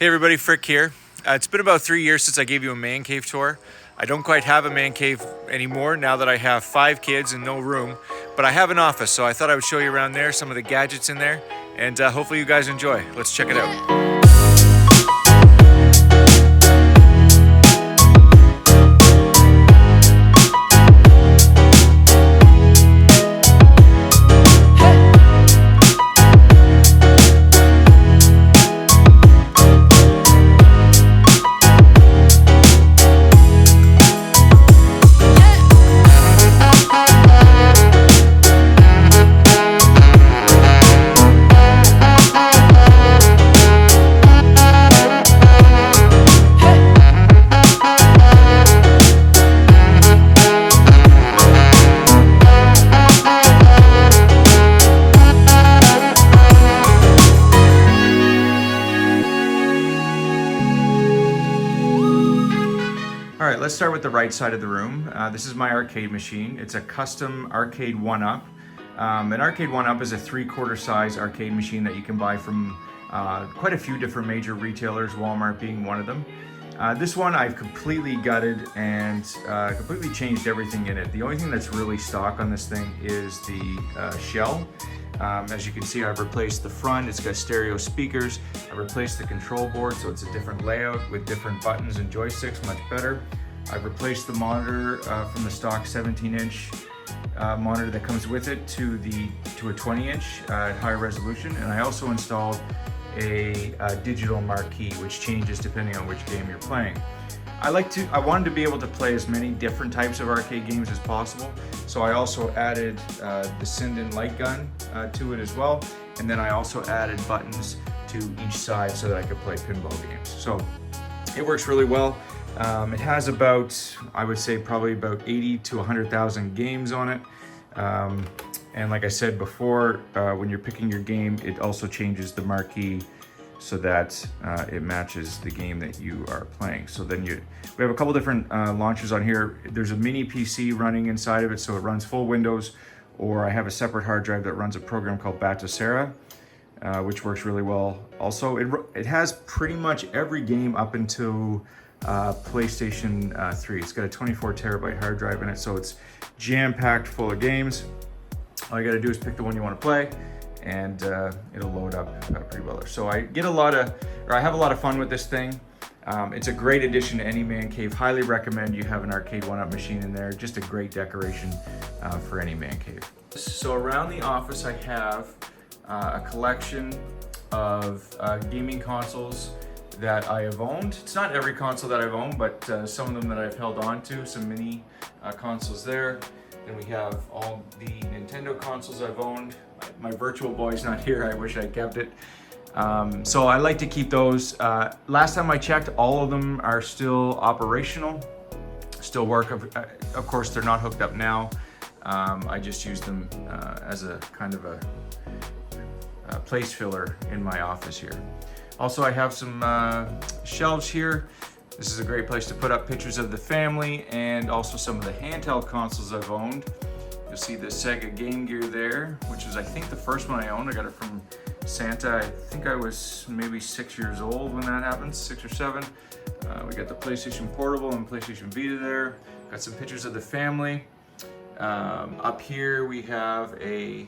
Hey everybody, Frick here. It's been about 3 years since I gave you a man cave tour. I don't quite have a man cave anymore now that I have 5 kids and no room, but I have an office, so I thought I would show you around there, some of the gadgets in there, and hopefully you guys enjoy. Let's check it out. All right, let's start with the right side of the room. This is my arcade machine. It's a custom arcade Oneup. An arcade Oneup is a 3/4 size arcade machine that you can buy from quite a few different major retailers, Walmart being one of them. This one I've completely gutted and completely changed everything in it. The only thing that's really stock on this thing is the shell. As you can see, I've replaced the front. It's got stereo speakers. I replaced the control board, so it's a different layout with different buttons and joysticks, much better. I've replaced the monitor from the stock 17-inch monitor that comes with it to a 20-inch higher resolution, and I also installed a digital marquee, which changes depending on which game you're playing. I wanted to be able to play as many different types of arcade games as possible, so I also added the Sinden light gun to it as well, and then I also added buttons to each side so that I could play pinball games. So it works really well. It has about, I would say, probably about 80 to 100,000 games on it. And like I said before, when you're picking your game, it also changes the marquee so that it matches the game that you are playing. So then we have a couple different launchers on here. There's a mini PC running inside of it, so it runs full Windows, or I have a separate hard drive that runs a program called Batocera, which works really well. Also, it has pretty much every game up until PlayStation 3. It's got a 24 terabyte hard drive in it, so it's jam-packed full of games. All you gotta do is pick the one you wanna play, and it'll load up pretty well. So I have a lot of fun with this thing. It's a great addition to any man cave. Highly recommend you have an arcade Oneup machine in there. Just a great decoration for any man cave. So around the office I have a collection of gaming consoles that I have owned. It's not every console that I've owned, but some of them that I've held on to, some mini consoles there. Then we have all the Nintendo consoles I've owned. My Virtual Boy's not here, I wish I kept it. So I like to keep those. Last time I checked, all of them are still operational, still work. Of course, they're not hooked up now. I just use them as a kind of a place filler in my office here. Also, I have some shelves here. This is a great place to put up pictures of the family and also some of the handheld consoles I've owned. You'll see the Sega Game Gear there, which is I think the first one I owned. I got it from Santa. I think I was maybe 6 years old when that happened, 6 or 7. We got the PlayStation Portable and PlayStation Vita there. Got some pictures of the family. Up here we have a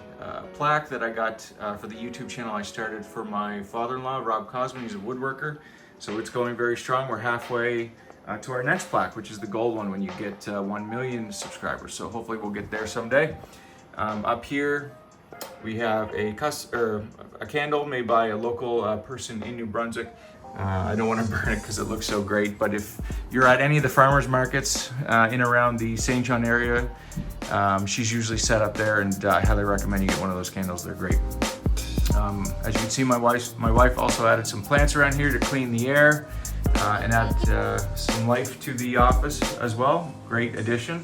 plaque that I got for the YouTube channel I started for my father-in-law, Rob Cosman. He's a woodworker, so it's going very strong. We're halfway to our next plaque, which is the gold one when you get 1 million subscribers. So hopefully we'll get there someday. Up here we have a candle made by a local person in New Brunswick. I don't want to burn it because it looks so great, but if you're at any of the farmers markets in around the St. John area, she's usually set up there, and I highly recommend you get one of those candles. They're great. As you can see, my wife also added some plants around here to clean the air and add some life to the office as well. Great addition.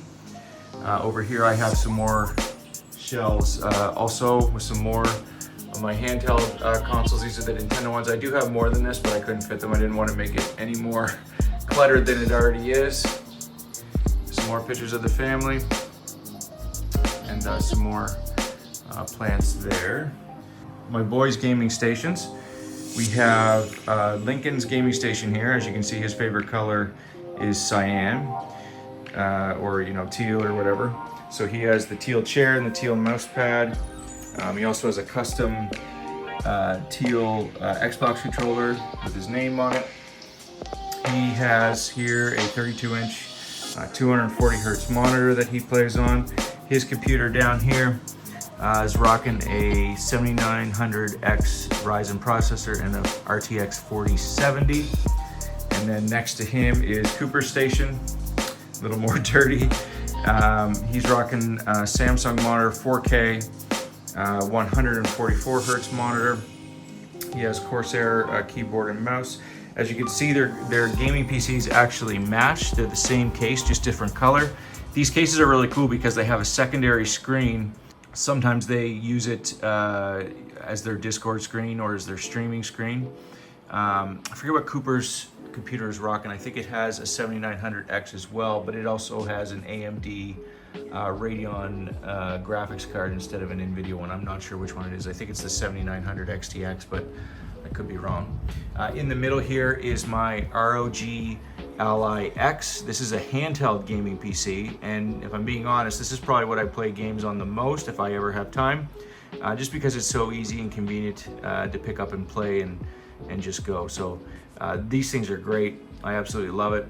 Over here I have some more shelves also with some more of my handheld consoles. These are the Nintendo ones. I do have more than this, but I couldn't fit them. I didn't want to make it any more cluttered than it already is. Some more pictures of the family and some more plants there. My boys' gaming stations. We have Lincoln's gaming station here. As you can see, his favorite color is cyan, or teal or whatever. So he has the teal chair and the teal mouse pad. He also has a custom teal Xbox controller with his name on it. He has here a 32-inch 240 hertz monitor that he plays on. His computer down here is rocking a 7900X Ryzen processor and a RTX 4070. And then next to him is Cooper's station, a little more dirty. He's rocking a Samsung monitor, 4K, 144 hertz monitor. He has Corsair keyboard and mouse. As you can see, their gaming PCs actually match. They're the same case, just different color. These cases are really cool because they have a secondary screen. Sometimes they use it as their Discord screen or as their streaming screen. I forget what Cooper's computer is rocking. I think it has a 7900X as well, but it also has an AMD Radeon graphics card instead of an NVIDIA one. I'm not sure which one it is. I think it's the 7900 XTX, but I could be wrong. In the middle here is my ROG Ally X. This is a handheld gaming PC, and if I'm being honest, this is probably what I play games on the most if I ever have time, just because it's so easy and convenient to pick up and play and just go. So these things are great. I absolutely love it.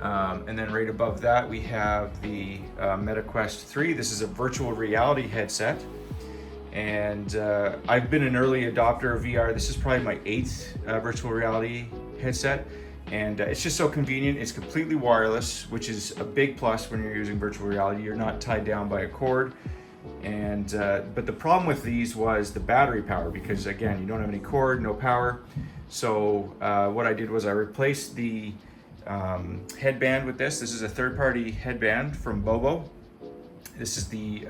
And then right above that we have the MetaQuest 3. This is a virtual reality headset, and I've been an early adopter of VR. This is probably my 8th virtual reality headset, and it's just so convenient. It's completely wireless, which is a big plus when you're using virtual reality. You're not tied down by a cord. And but the problem with these was the battery power, because again, you don't have any cord, no power. So what I did was I replaced the headband with this. This is a third-party headband from Bobo. This is the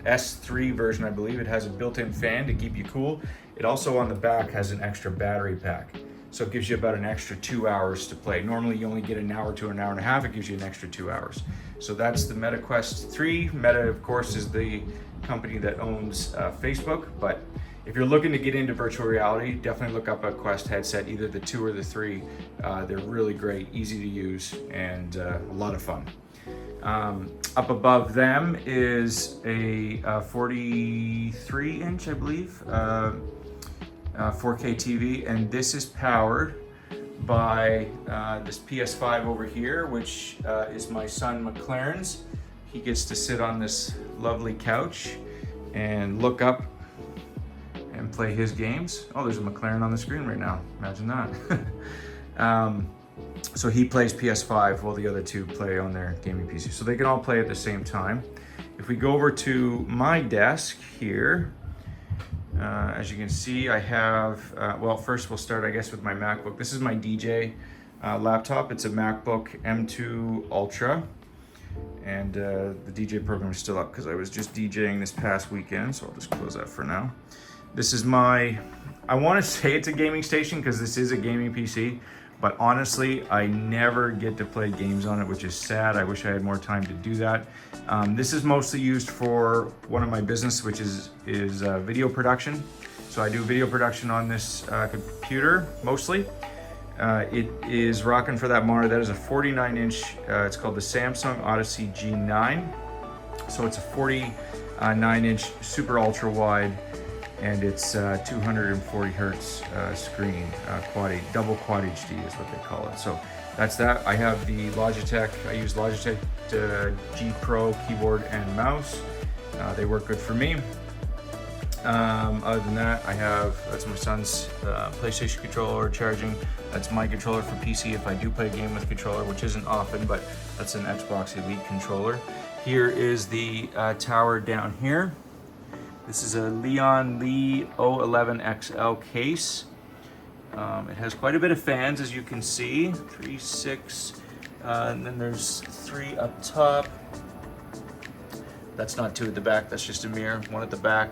S3 version, I believe. It has a built-in fan to keep you cool. It also on the back has an extra battery pack. So it gives you about an extra 2 hours to play. Normally you only get an hour to an hour and a half. It gives you an extra 2 hours. So that's the MetaQuest 3. Meta, of course, is the company that owns Facebook. But if you're looking to get into virtual reality, definitely look up a Quest headset, either the 2 or the 3. They're really great, easy to use, and a lot of fun. Up above them is a 43-inch, I believe, 4K TV, and this is powered by this PS5 over here, which is my son McLaren's. He gets to sit on this lovely couch and look up and play his games. Oh, there's a McLaren on the screen right now. Imagine that. So he plays PS5 while the other two play on their gaming PC. So they can all play at the same time. If we go over to my desk here, as you can see, I have, well, first we'll start, I guess, with my MacBook. This is my DJ laptop. It's a MacBook M2 Ultra. And the DJ program is still up because I was just DJing this past weekend, so I'll just close that for now. This is my, I want to say it's a gaming station because this is a gaming PC, but honestly, I never get to play games on it, which is sad. I wish I had more time to do that. This is mostly used for one of my business, which is video production. So I do video production on this computer, mostly. It is rocking for that monitor. That is a 49-inch, it's called the Samsung Odyssey G9. So it's a 49-inch super ultra wide, and it's 240 hertz screen, double quad HD is what they call it. So that's that. I have the Logitech, I use Logitech G Pro keyboard and mouse. They work good for me. Other than that, I have, that's my son's PlayStation controller charging. That's my controller for PC if I do play a game with controller, which isn't often, but that's an Xbox Elite controller. Here is the tower down here. This is a Leon Lee 011XL case. It has quite a bit of fans, as you can see. 3, 6, and then there's 3 up top. That's not 2 at the back, that's just a mirror. 1 at the back.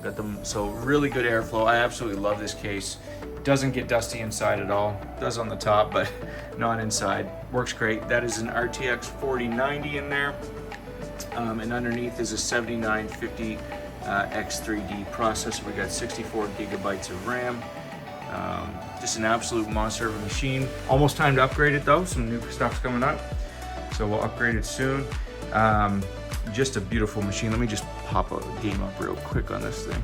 Got them, so really good airflow. I absolutely love this case. Doesn't get dusty inside at all. Does on the top, but not inside. Works great. That is an RTX 4090 in there. And underneath is a 7950 X3D processor. We got 64 gigabytes of RAM. Just an absolute monster of a machine. Almost time to upgrade it though. Some new stuff's coming up, so we'll upgrade it soon. Just a beautiful machine. Let me just pop a game up real quick on this thing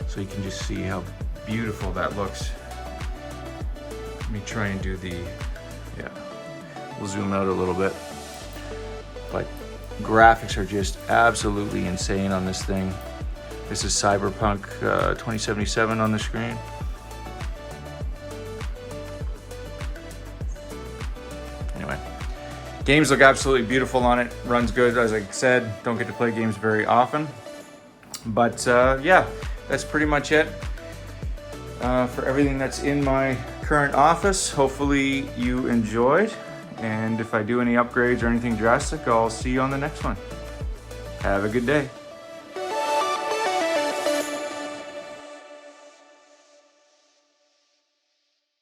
so you can just see how beautiful that looks. Let me try and do the, yeah, we'll zoom out a little bit. But graphics are just absolutely insane on this thing. This is Cyberpunk 2077 on the screen. Anyway, games look absolutely beautiful on it. Runs good, as I said. Don't get to play games very often. But yeah, that's pretty much it for everything that's in my current office. Hopefully you enjoyed. And if I do any upgrades or anything drastic, I'll see you on the next one. Have a good day.